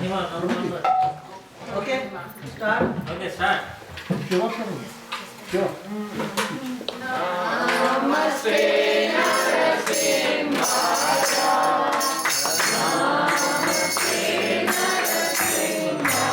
Okay, start. Okay, start. Sure. Namaste Narasimhaya. Namaste Narasimhaya.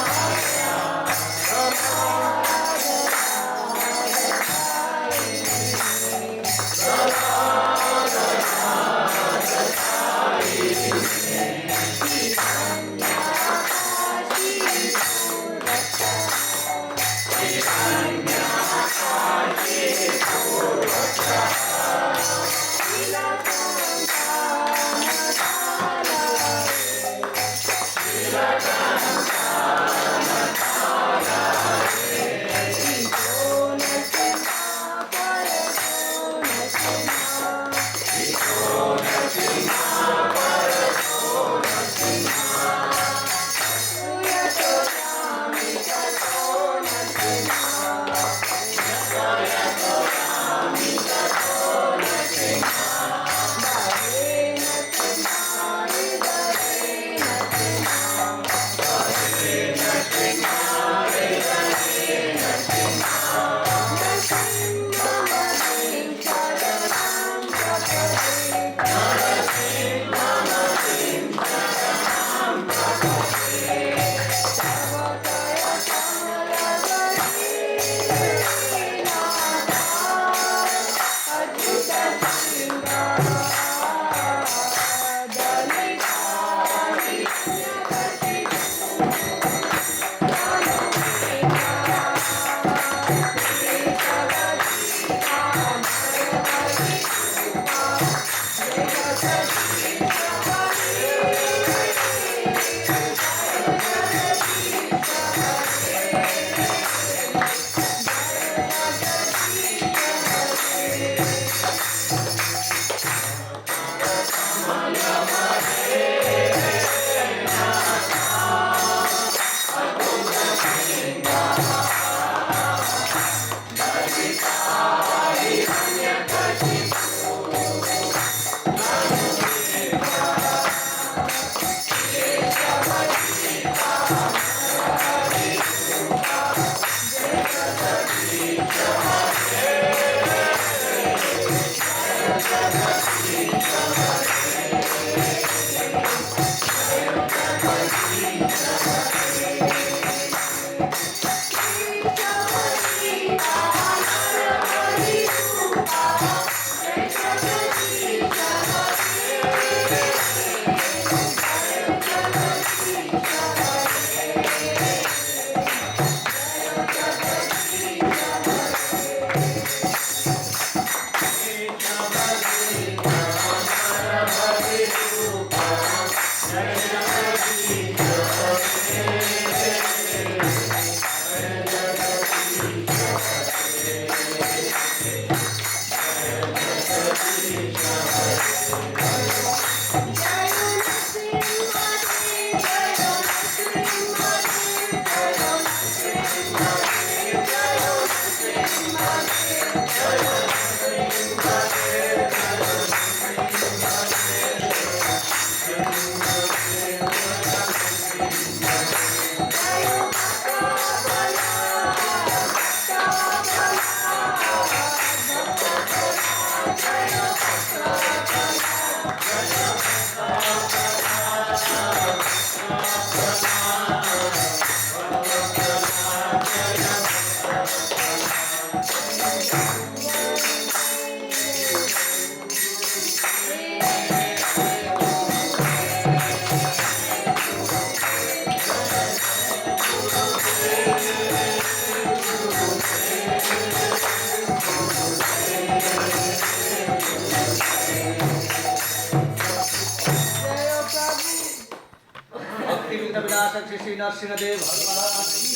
Shri Narasimhadeva भगवान की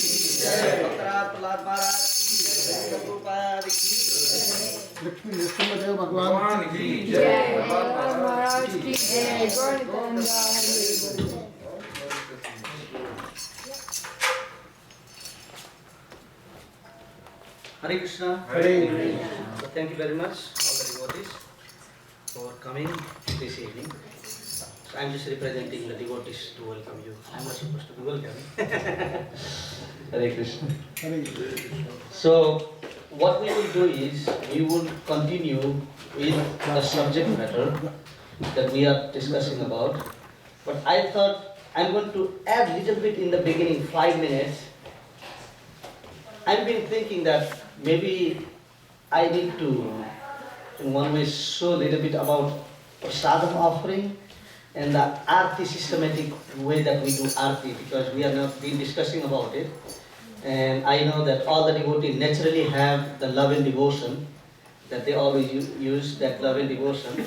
जय। भक्तराज प्रहलाद महाराज की जय। प्रभुपाद की जय। लक्ष्मी नरसिंहदेव भगवान की जय। महाराज की जय। गौरतंगा Hari. Hare Krishna. Hare Krishna. So thank you very much all the devotees for coming this evening. So I'm just representing the devotees to welcome you. I'm not supposed to be welcoming. Hare Krishna. Hare Krishna. So what we will do is we will continue with the subject matter that we are discussing about. But I thought I'm going to add a little bit in the beginning, 5 minutes. I've been thinking that maybe I need to, in one way, show a little bit about prasadam offering and the arti systematic way that we do arti, because we have not been discussing about it. And I know that all the devotees naturally have the love and devotion, that they always use that love and devotion,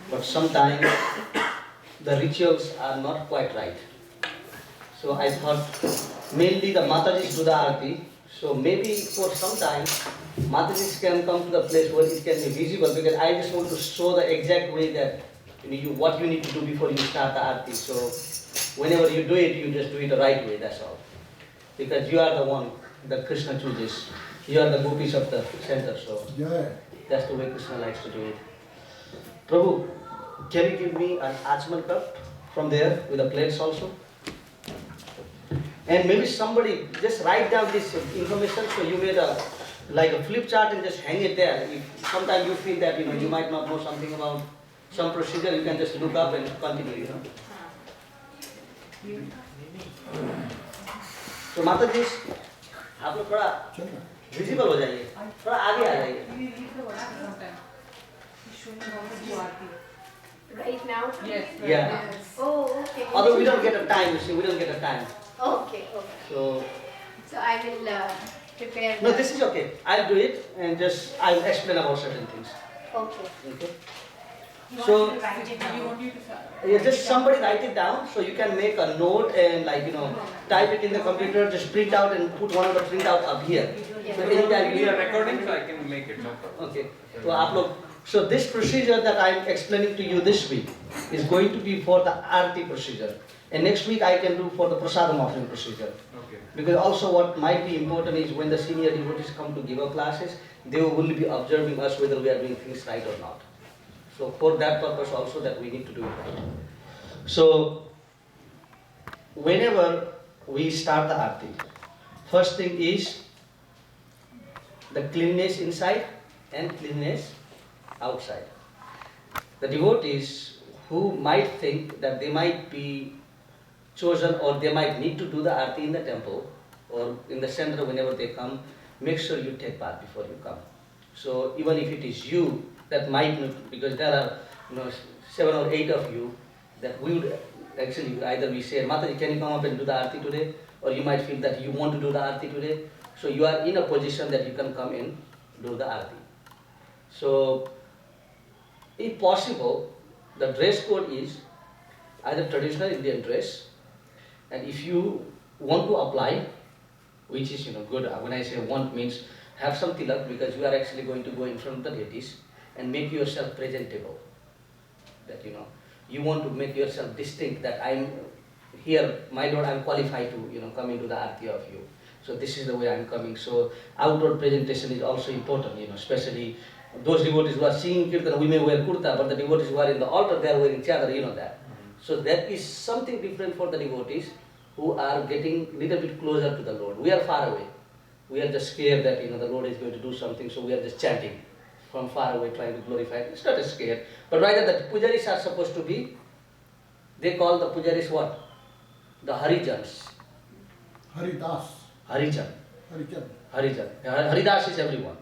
but sometimes the rituals are not quite right. So I thought mainly the Matajis do the arti, so maybe for some time Matajis can come to the place where it can be visible, because I just want to show the exact way that what you need to do before you start the arti. So whenever you do it, you just do it the right way, that's all. Because you are the one that Krishna chooses. You are the gopis of the center, so Jai. that's the way Krishna likes to do it. Prabhu, can you give me an Achman cup from there with the plates also? And maybe somebody just write down this information, so you made like a flip chart and just hang it there. If sometimes you feel that you might not know something about some procedure, you can just look up and continue. तो माता जी आप लोग थोड़ा visible हो जाइए, थोड़ा आगे आ जाइए. Right now? Yes. Yeah. Oh, okay. Although we don't get a time, you see, we don't get a time. Okay, okay. So So I will prepare. no, the- this is okay. I'll do it and just I'll explain about certain things. Okay. Okay. You So want you to start. yeah, just somebody write it down, so you can make a note and type it in the computer, just print out and put one of the printout up here. So anytime We you are recording, so I can make it. No problem. Okay. So आप लोग, so this procedure that I am explaining to you this week is going to be for the Arti procedure, and next week I can do for the Prasadam offering procedure. Okay. Because also what might be important is when the senior devotees come to give our classes, they will be observing us whether we are doing things right or not. So for that purpose also that we need to do it right. So whenever we start the Arti, first thing is the cleanness inside and cleanness outside. The devotees who might think that they might be chosen or they might need to do the Arti in the temple or in the center whenever they come, make sure you take bath before you come. So even if it is you that might not, because there are 7 or 8 of you, that we would actually either we say, Mataji, can you come up and do the Arti today? Or you might feel that you want to do the Arti today. So you are in a position that you can come in, do the Arti. So if possible, the dress code is either traditional Indian dress, and if you want to apply, which is good, when I say want means have some tilak, because you are actually going to go in front of the deities and make yourself presentable. That you want to make yourself distinct, that I'm here, my Lord, I'm qualified to come into the Arti of you. So this is the way I'm coming. So outward presentation is also important, especially those devotees who are singing kirtan, we may wear kurta, but the devotees who are in the altar, they are wearing chadar, you know that. So that is something different for the devotees who are getting a little bit closer to the Lord. We are far away. We are just scared that the Lord is going to do something, so we are just chanting from far away, trying to glorify. It's not a scare, but rather the pujaris are supposed to be, they call the pujaris what? The Harijans. Haridas. Harijan. Harijan. Harijan. Haridas is everyone.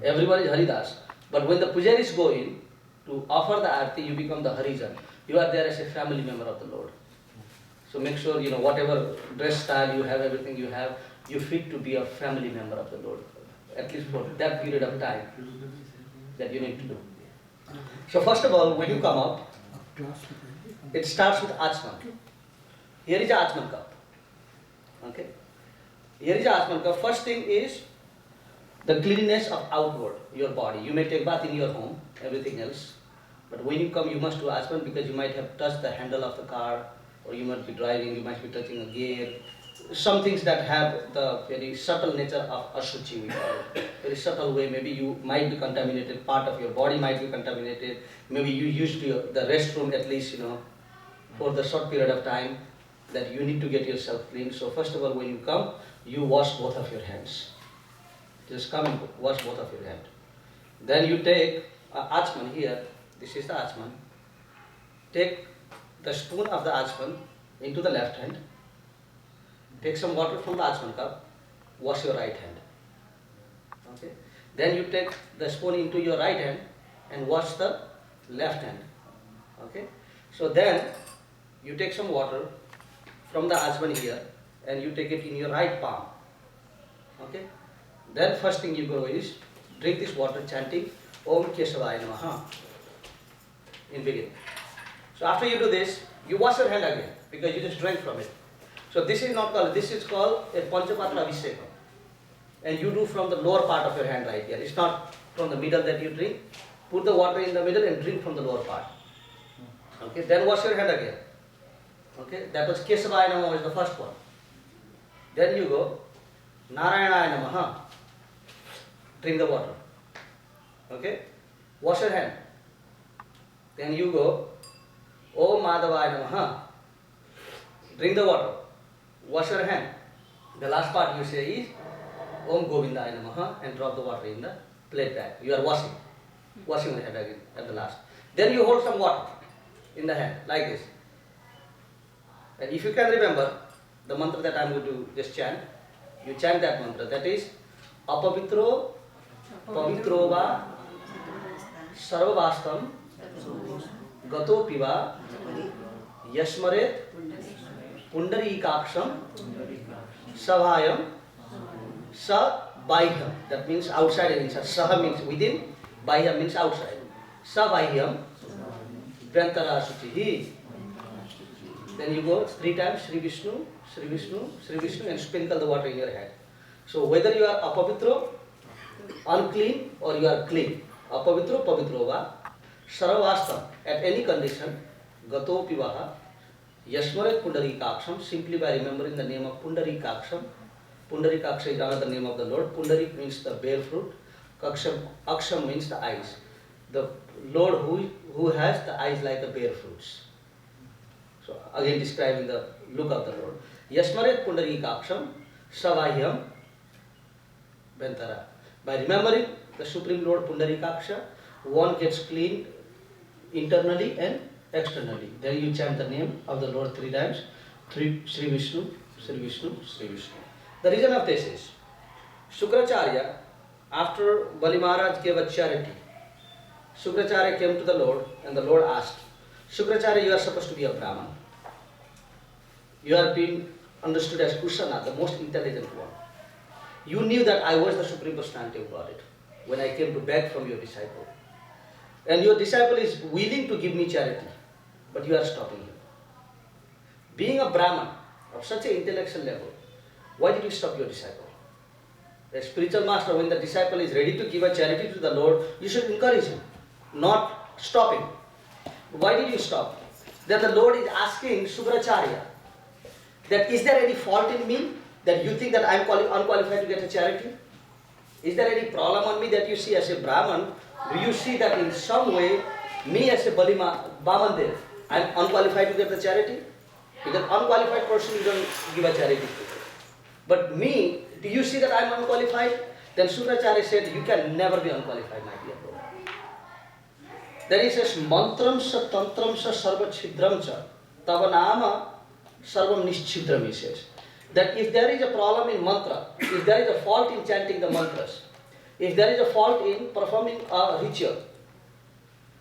Everyone is Haridas. But when the pujaris go in to offer the Arti, you become the Harijan. You are there as a family member of the Lord. So make sure, whatever dress style you have, everything you have, you fit to be a family member of the Lord. At least for that period of time that you need to do. So first of all, when you come up, it starts with Achman. Here is the Achman cup. Okay? Here is the Achman cup. First thing is the cleanliness of outward, your body. You may take bath in your home, everything else. But when you come, you must do Achman, because you might have touched the handle of the car, or you might be driving, you might be touching a gear. Some things that have the very subtle nature of ashuchi, we call it. Very subtle way, maybe you might be contaminated, part of your body might be contaminated, maybe you used the restroom at least, for the short period of time that you need to get yourself clean. So first of all, when you come, you wash both of your hands. Just come and wash both of your hands. Then you take achman here. This is the achman. Take the spoon of the achman into the left hand. Take some water from the achman cup. Wash your right hand. Okay. Then you take the spoon into your right hand and wash the left hand. Okay. So then you take some water from the achman here and you take it in your right palm. Okay. Then first thing you go is drink this water chanting Om Kesavaya Namaha in beginning. So after you do this, you wash your hand again because you just drank from it. So this is not called, this is called a Panchapatra Abhishekam. And you do from the lower part of your hand right here. It's not from the middle that you drink. Put the water in the middle and drink from the lower part. Okay, then wash your hand again. Okay, that was Kesavaya Namaha was the first one. Then you go Narayana Namaha. Drink the water. Okay, wash your hand. Then you go Om Madhavaya Namaha. Drink the water. Wash your hand. The last part you say is Om Govindaya Namaha and drop the water in the plate bag. You are washing. Washing the hand again at the last. Then you hold some water in the hand like this. And if you can remember the mantra that I am going to just chant, you chant that mantra. That is Apavitro Pavitro Va Sarvavastam Gato Piva Yasmaret Pundarikaksham Savayam Sa Bahyam. That means outside and inside. Saha means within, Bahyam means outside. Sa Bahyam Vyantara Suchihi. Then you go 3 times Sri Vishnu, Sri Vishnu, Sri Vishnu and sprinkle the water in your head. So whether you are apavitro, unclean or you are clean, apavitro, pavitrova, saravastam, at any condition, gato pivaha, yasmaret pundarikaksham, simply by remembering the name of pundarikaksham. Pundarikaksha is another name of the Lord. Pundarik means the bare fruit. Aksham means the eyes. The Lord who has the eyes like the bare fruits. So again describing the look of the Lord. Yasmaret pundarikaksham savahyam bentara. By remembering the Supreme Lord Pundarikaksha, one gets clean internally and externally. Then you chant the name of the Lord 3 times. Sri Vishnu, Sri Vishnu, Sri Vishnu. The reason of this is, Shukracharya, after Bali Maharaj gave a charity, Shukracharya came to the Lord and the Lord asked, Shukracharya, you are supposed to be a Brahman. You are being understood as Kusana, the most intelligent one. You knew that I was the Supreme Personality of Godhead when I came to beg from your disciple. And your disciple is willing to give me charity, but you are stopping him. Being a Brahman of such an intellectual level, why did you stop your disciple? The spiritual master, when the disciple is ready to give a charity to the Lord, you should encourage him, not stop him. Why did you stop? Then the Lord is asking Shukracharya that is there any fault in me that you think that I am unqualified to get a charity? Is there any problem on me that you see as a Brahman? Do you see that in some way, me as a Bamandev, I am unqualified to get the charity? Because unqualified person you don't give a charity to. But me, do you see that I am unqualified? Then Shukracharya said, you can never be unqualified, my dear Lord. Then he says, mantram sa tantram sa sarva chhidram cha tava nama sarvam nischidram, he says. That if there is a problem in mantra, if there is a fault in chanting the mantras, if there is a fault in performing a ritual,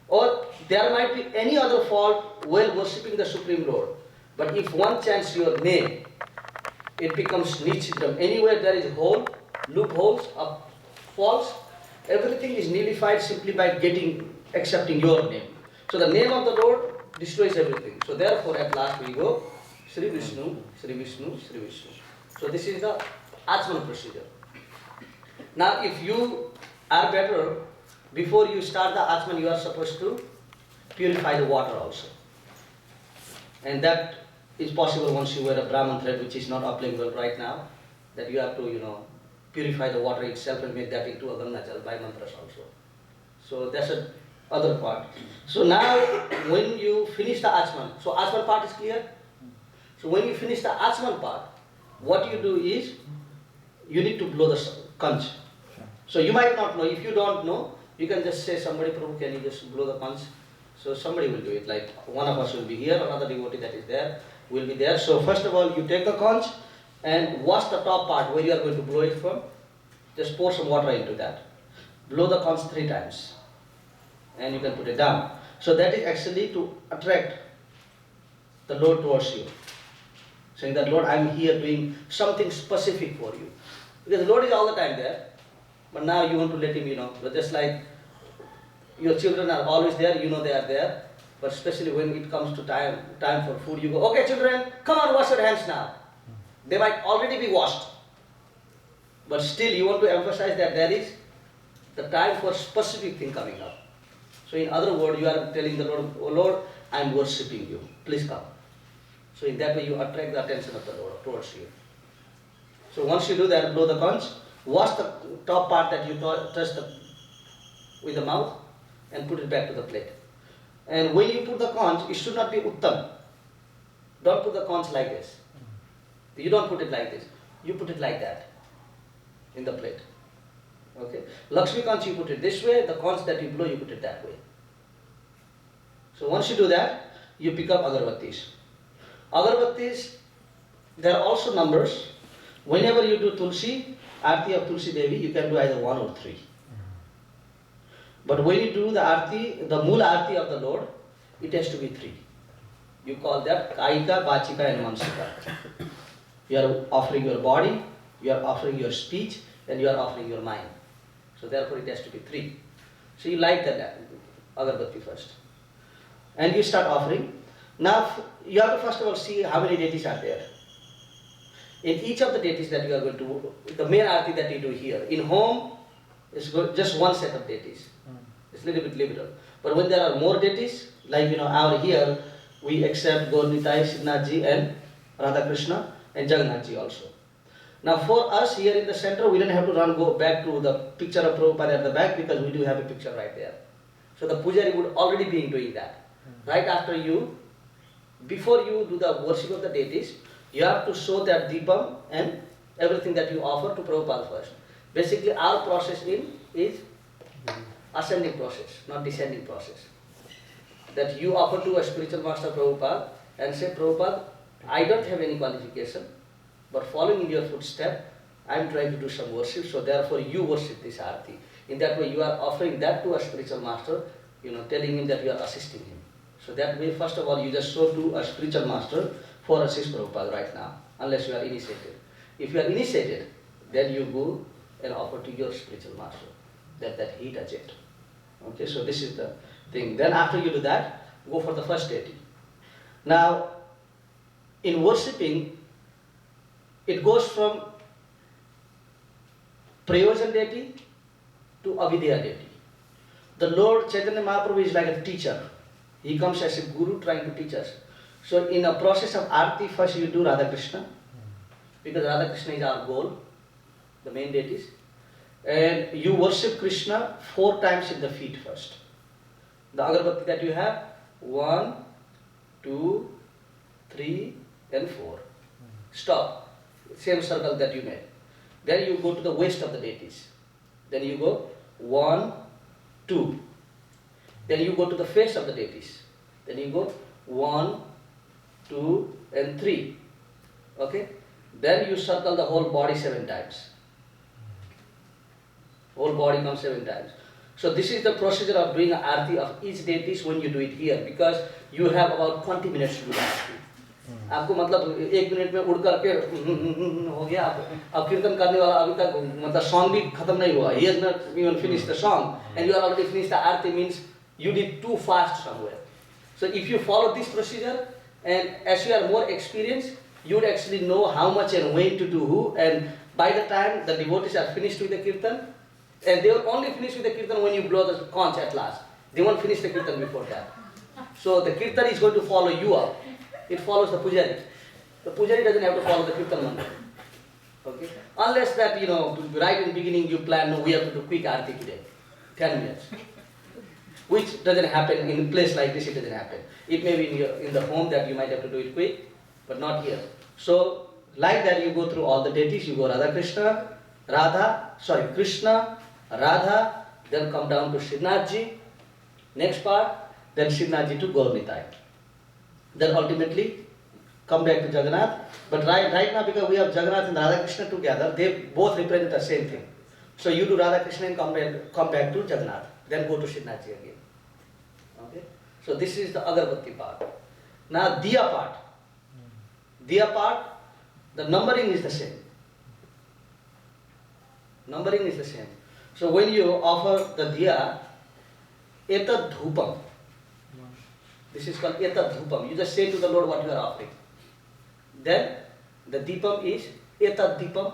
or there might be any other fault while worshipping the Supreme Lord, but if one chants your name, it becomes nichidram. Anywhere there is hole, loopholes, faults, everything is nullified simply by accepting your name. So the name of the Lord destroys everything. So therefore at last we go Sri Vishnu, Sri Vishnu, Sri Vishnu. So this is the Achman procedure. Now if you are better, before you start the Achman you are supposed to purify the water also. And that is possible once you wear a Brahman thread, which is not applicable right now, that you have to, purify the water itself and make that into a Ganga Jal by mantras also. So that's other part. So now when you finish the Achman, so Achman part is clear? So when you finish the Achman part, what you do is, you need to blow the conch. So you might not know, if you don't know, you can just say somebody, Prabhu, can you just blow the conch? So somebody will do it, like one of us will be here, another devotee that is there will be there. So first of all, you take the conch and wash the top part where you are going to blow it from. Just pour some water into that. Blow the conch 3 times and you can put it down. So that is actually to attract the Lord towards you. Saying that, Lord, I am here doing something specific for you. Because the Lord is all the time there, but now you want to let Him, but just like your children are always there, they are there, but especially when it comes to time for food, you go, okay children, come on, wash your hands now. They might already be washed, but still you want to emphasize that there is the time for specific thing coming up. So in other words, you are telling the Lord, oh Lord, I am worshipping you, please come. So in that way you attract the attention of the Lord towards you. So once you do that, blow the conch, wash the top part that you touched with the mouth and put it back to the plate. And when you put the conch, it should not be uttam. Don't put the conch like this. You don't put it like this. You put it like that in the plate. Okay? Lakshmi conch you put it this way, the conch that you blow you put it that way. So once you do that, you pick up agarbattis. Agarbattis, there are also numbers. Whenever you do Tulsi, Aarti of Tulsi Devi, you can do either 1 or 3. But when you do the Aarti, the Mool Aarti of the Lord, it has to be 3. You call that Kaika, Vachika and Mansika. You are offering your body, you are offering your speech, and you are offering your mind. So therefore it has to be 3. So you light that agarbatti first. And you start offering. Now you have to first of all see how many deities are there. In each of the deities that you are going to, the main Aarti that you do here, in home, it's just one set of deities. It's a little bit liberal. But when there are more deities, like our here, we accept Gaur Nitai, Srinathji and Radha Krishna and Jagannathji also. Now for us here in the center, we don't have to go back to the picture of Prabhupada at the back because we do have a picture right there. So the Pujari would already be doing that. Right after you, before you do the worship of the deities, you have to show that Deepam and everything that you offer to Prabhupada first. Basically our process is ascending process, not descending process. That you offer to a spiritual master Prabhupada and say, Prabhupada, I don't have any qualification, but following in your footstep, I am trying to do some worship, so therefore you worship this Aarti. In that way you are offering that to a spiritual master, telling him that you are assisting him. So that way, first of all, you just show to a spiritual master for assist Prabhupada right now, unless you are initiated. If you are initiated, then you go and offer to your spiritual master, that he does it. Okay, so this is the thing. Then after you do that, go for the first deity. Now, in worshipping, it goes from Prayojan deity to Avidya deity. The Lord Chaitanya Mahaprabhu is like a teacher. He comes as a guru trying to teach us. So in a process of Aarti, first you do Radha Krishna, because Radha Krishna is our goal, the main deities. And you worship Krishna 4 times in the feet first. The agarbatti that you have, 1, 2, 3 and 4. Stop. Same circle that you made. Then you go to the waist of the deities. Then you go 1, 2. Then you go to the face of the deities. Then you go 1, 2 and 3. Okay? Then you circle the whole body 7 times. Whole body comes 7 times. So this is the procedure of doing an Aarti of each deities when you do it here, because you have about 20 minutes to do the Aarti. आपको मतलब 1 minute में उड़ करके हो गया, अब कीर्तन करने वाला अभी तक मतलब सॉन्ग भी खत्म नहीं हुआ. He has not even finished the song and you are already finished the Aarti, means you did too fast somewhere. So if you follow this procedure, and as you are more experienced, you would actually know how much and when to do who, and by the time the devotees are finished with the kirtan, and they will only finish with the kirtan when you blow the conch at last. They won't finish the kirtan before that. So the kirtan is going to follow you up. It follows the pujari. The pujari doesn't have to follow the kirtan mantra. Okay? Unless that, right in the beginning you plan, no, we have to do quick aarti today. 10 minutes. which doesn't happen in a place like this. It doesn't happen. It may be in the home that you might have to do it quick, but not here. So like that, you go through all the deities. You go Krishna, Radha, then come down to Srinathji. Next part, then Srinathji to Gaurnitai. Then ultimately come back to Jagannath. But right now, because we have Jagannath and Radha Krishna together, they both represent the same thing. So you do Radha Krishna and come back to Jagannath. Then go to Srinathji again. Okay? So this is the Agarbatti part. Now Diya part. Diya part, the numbering is the same. Numbering is the same. So when you offer the Diya, Etad Dhupam. This is called Etad Dhupam. You just say to the Lord what you are offering. Then the Deepam is Etad Deepam.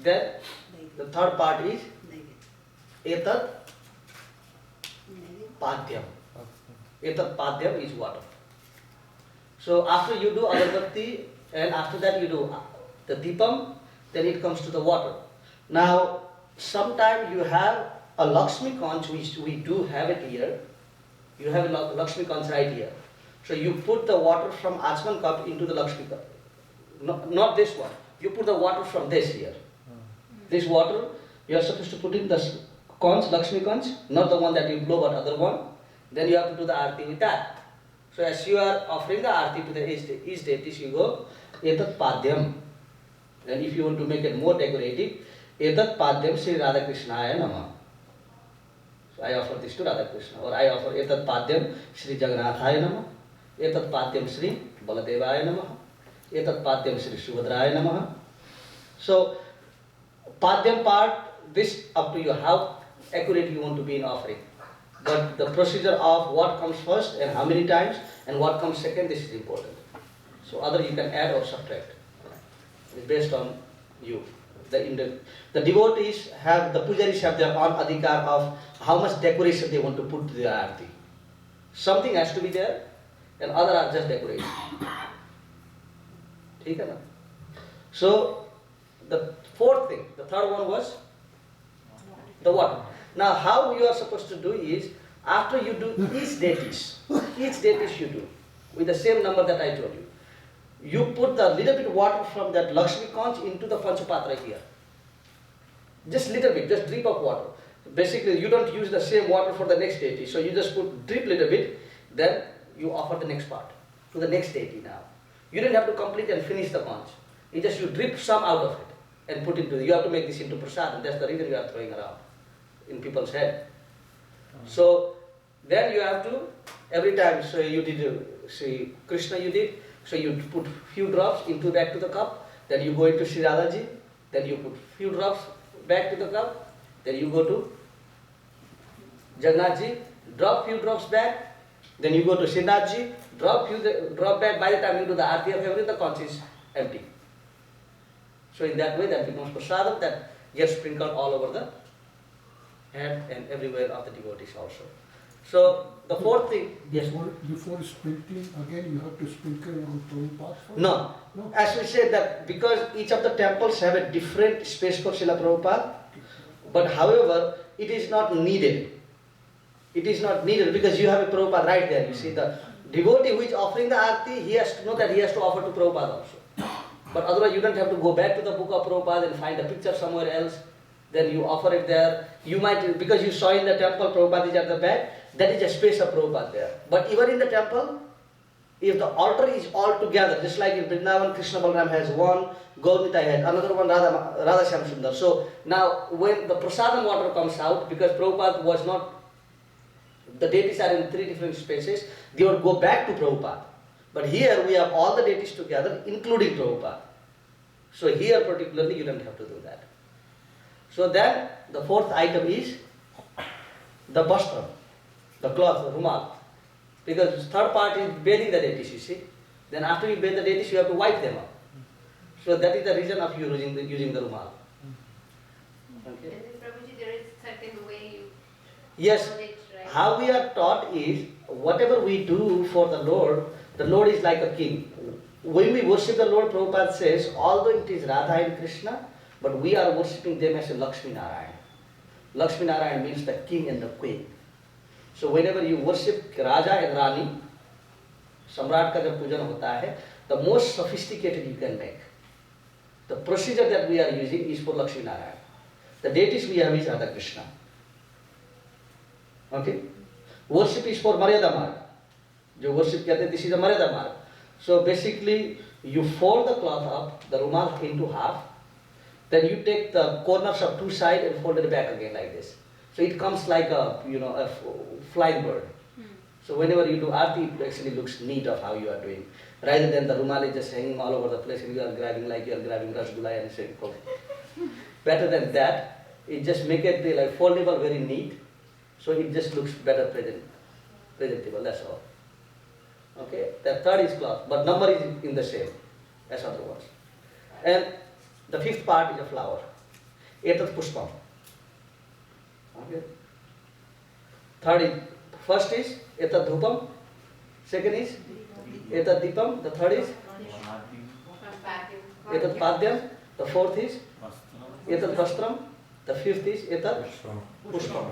Then the third part is Etad Padhyam. Etad Padhyam is water. So after you do Agarbatti and after that you do the Deepam, then it comes to the water. Now sometimes you have a Lakshmi conch, which we do have it here. You have a Lakshmi conch right here. So you put the water from Achman cup into the Lakshmi cup. Not this one. You put the water from this here. This water, you are supposed to put in the conch, Lakshmi conch, not the one that you blow, but other one. Then you have to do the arti with that. So as you are offering the arti to the each deities, you go Etat Padhyam. And if you want to make it more decorative, Etat Padhyam Sri Radhakrishnaya Namah. So I offer this to Radhakrishna. Or I offer Etat Padhyam Sri Jagannathaya Namah. Etat Padhyam Sri Baladevaya Namah. Etat Padhyam Sri Subhadraya Namah. So Padhyam part, this up to you how accurate you want to be in offering. But the procedure of what comes first and how many times and what comes second, this is important. So other you can add or subtract. It's based on you. The devotees have, the pujaris have their own adhikar of how much decoration they want to put to their arti. Something has to be there and other are just decoration. Okay, na? So the fourth thing, the third one was the water. Now how you are supposed to do is, after you do each deities you do, with the same number that I told you. You put the little bit water from that Lakshmi conch into the Panchapatra here. Just little bit, just drip of water. Basically you don't use the same water for the next deity, so you just put drip little bit, then you offer the next part to the next deity now. You don't have to complete and finish the conch. You just you drip some out of it and put into, you have to make this into prasad, and that's the reason you are throwing around in people's head. So then you have to, every time, so you did, see Krishna you did, so you put few drops into back to the cup, then you go into Sri Radhaji, then you put few drops back to the cup, then you go to Jagannathji, drop few drops back, then you go to Srinathji, drop back. By the time you do the arti of everything, the conch is empty. So in that way that becomes prasadam that gets sprinkled all over the head and everywhere of the devotees also. So the fourth thing, yes. Before sprinkling, again you have to sprinkle on Prabhupada first? No. No. As we said that because each of the temples have a different space for Srila Prabhupada, but however, it is not needed. It is not needed because you have a Prabhupada right there. You see, the devotee who is offering the arti, he has to know that he has to offer to Prabhupada also. But otherwise you don't have to go back to the book of Prabhupada and find a picture somewhere else. Then you offer it there. You might, because you saw in the temple Prabhupada is at the back, that is a space of Prabhupada there. But even in the temple, if the altar is all together, just like in Vrindavan, Krishna Balaram has one, Gaurnitai has another one, Radha Shyam Sundar. So now when the prasadam water comes out, because Prabhupada was not, the deities are in three different spaces, they would go back to Prabhupada. But here we have all the deities together, including Prabhupada. So here particularly you don't have to do that. So then the fourth item is the vastra, the cloth, the rumal. Because the third part is bathing the deities, you see. Then after you bathe the deities, you have to wipe them up. So that is the reason of you using the rumal. Okay. And then Prabhuji, there is certain way you Yes. do it, right? How we are taught is, whatever we do for the Lord is like a king. When we worship the Lord, Prabhupada says, although it is Radha and Krishna, but we are worshipping them as a Lakshmi Narayana. Lakshmi Narayan means the king and the queen. So whenever you worship Raja and Rani, Samrat का जब पूजन होता है, the most sophisticated you can make. The procedure that we are using is for Lakshmi Narayan. The deities we have is Radha Krishna. Okay? Worship is for Maryada Marg. जो worship कहते हैं, this is a Maryada Marg. So basically, you fold the cloth up, the rumal into half, then you take the corners of two sides and fold it back again like this. So it comes like a, a flying bird. So whenever you do arti, it actually looks neat of how you are doing. Rather than the rumal is just hanging all over the place and you are grabbing like you are grabbing rasgulla and saying, oh. Better than that, it just make it like foldable, very neat. So it just looks better presentable, that's all. Okay, the third is cloth, but number is in the same as other ones. And the fifth part is a flower. Etat pushpam. Okay. First is etat dhupam, second is etat dipam, the third is etat padyam, the fourth is etat vastram, the fifth is etat pushpam.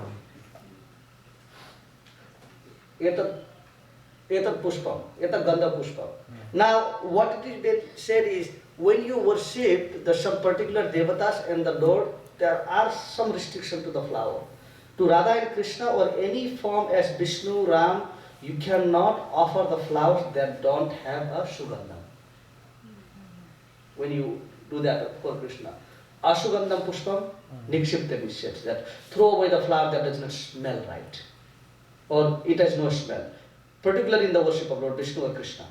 Etat pushpam, etat gandha pushpam. Now, what it is they said is, when you worship some particular devatas and the Lord, there are some restriction to the flower. To Radha and Krishna or any form as Vishnu, Ram, you cannot offer the flowers that don't have a sugandham. When you do that for Krishna. Asugandham pushpam, nikshipte vishyas, that throw away the flower that does not smell right. Or it has no smell. Particularly in the worship of Lord Vishnu or Krishna.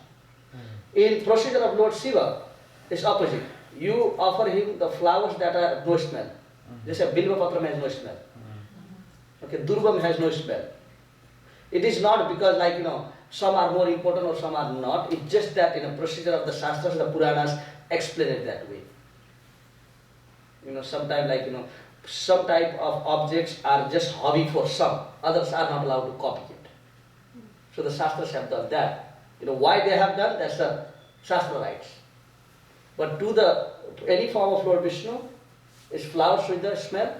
In procedure of Lord Shiva, it's opposite. You offer him the flowers that are no smell. Just a Bilva Patram has no smell. Okay, Durbam has no smell. It is not because some are more important or some are not. It's just that in a procedure of the Shastras, the Puranas explain it that way. Sometimes some type of objects are just hobby for some. Others are not allowed to copy it. So the Shastras have done that. Why they have done, that's the Shastra rights. But to any form of Lord Vishnu, is flowers with the smell.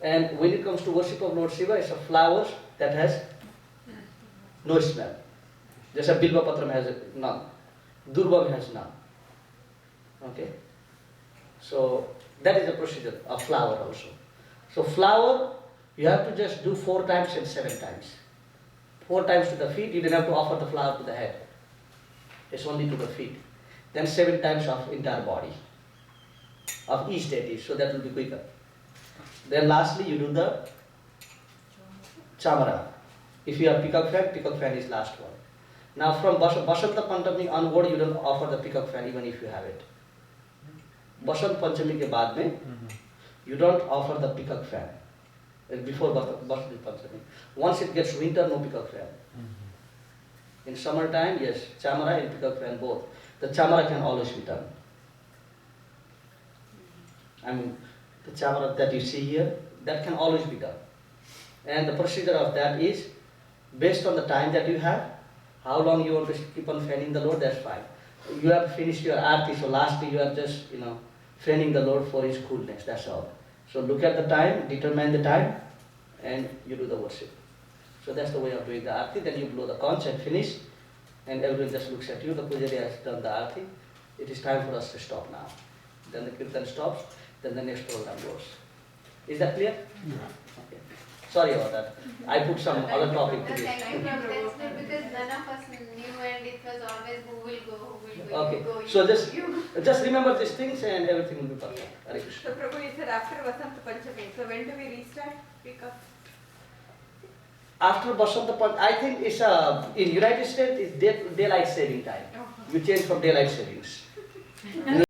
And when it comes to worship of Lord Shiva, it's a flowers that has no smell. Just a Bilva Patram has none. Durbam has none. Okay? So that is the procedure of flower also. So flower, you have to just do 4 times and 7 times. 4 times to the feet, you don't have to offer the flower to the head. It's only to the feet. Then 7 times of entire body of each deity, so that will be quicker. Then lastly, you do the chamara. If you have peacock fan is last one. Now from Basanta Panchami onward, you don't offer the peacock fan even if you have it. Basant Panchami ke baad mein, you don't offer the peacock fan. Before Basant Panchami. Once it gets winter, no peacock fan. In summertime, yes, chamara and peacock fan both. The chamara can always be done. The chamara that you see here, that can always be done. And the procedure of that is, based on the time that you have, how long you want to keep on fanning the Lord, that's fine. You have finished your arti, so lastly you are just, fanning the Lord for his coolness, that's all. So look at the time, determine the time, and you do the worship. So that's the way of doing the arti. Then you blow the conch and finish, and everyone just looks at you. The pujari has done the arti. It is time for us to stop now. Then the kirtan stops, then the next program goes. Is that clear? Yeah. Okay. Sorry about that. I put some other topic to No, this. thank you, Prabhu. That's good because none of us knew and it was always who will go, Okay. you go, So you. just remember these things and everything will be perfect. Hare Krishna. So Prabhu, you said after Vasant Panchami. So when do we restart? Because After Basanta Panchami, I think it's in United States it's daylight saving time. oh, You change from daylight savings. In